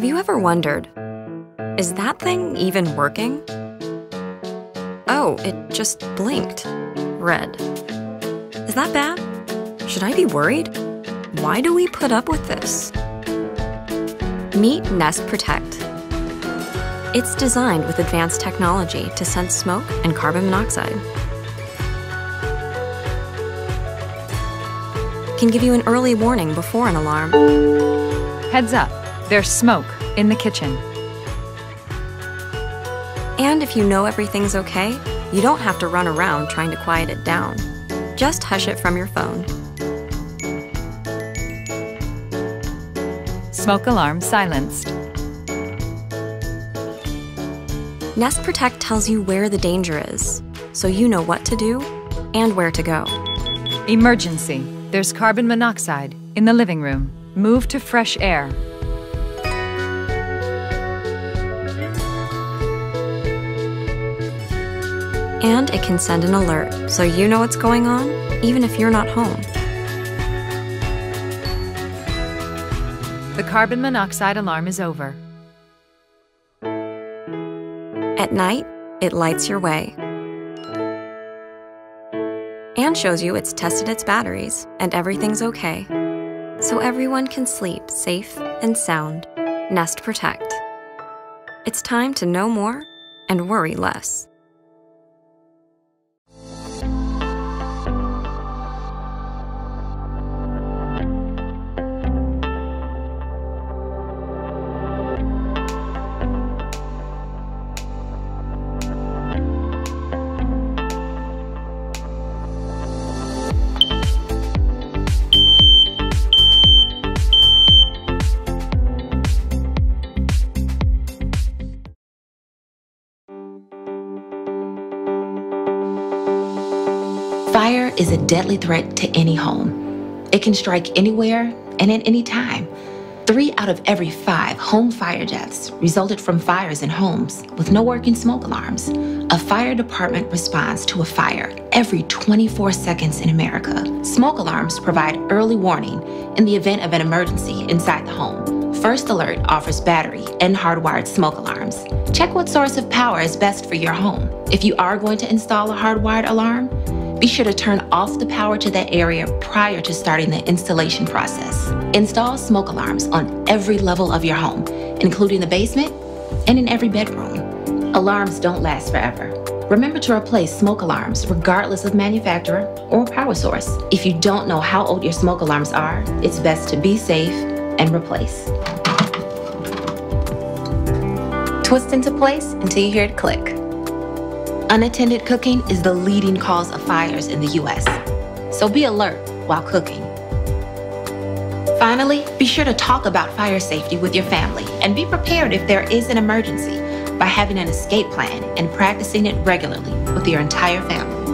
Have you ever wondered, is that thing even working? Oh, it just blinked. Red. Is that bad? Should I be worried? Why do we put up with this? Meet Nest Protect. It's designed with advanced technology to sense smoke and carbon monoxide. Can give you an early warning before an alarm. Heads up, there's smoke in the kitchen. And if you know everything's okay, you don't have to run around trying to quiet it down. Just hush it from your phone. Smoke alarm silenced. Nest Protect tells you where the danger is, so you know what to do and where to go. Emergency. There's carbon monoxide in the living room. Move to fresh air. And it can send an alert, so you know what's going on, even if you're not home. The carbon monoxide alarm is over. At night, it lights your way and shows you it's tested its batteries and everything's okay, so everyone can sleep safe and sound. Nest Protect. It's time to know more and worry less. Fire is a deadly threat to any home. It can strike anywhere and at any time. 3 out of every 5 home fire deaths resulted from fires in homes with no working smoke alarms. A fire department responds to a fire every 24 seconds in America. Smoke alarms provide early warning in the event of an emergency inside the home. First Alert offers battery and hardwired smoke alarms. Check what source of power is best for your home. If you are going to install a hardwired alarm, be sure to turn off the power to that area prior to starting the installation process. Install smoke alarms on every level of your home, including the basement and in every bedroom. Alarms don't last forever. Remember to replace smoke alarms regardless of manufacturer or power source. If you don't know how old your smoke alarms are, it's best to be safe and replace. Twist into place until you hear it click. Unattended cooking is the leading cause of fires in the U.S., so be alert while cooking. Finally, be sure to talk about fire safety with your family and be prepared if there is an emergency by having an escape plan and practicing it regularly with your entire family.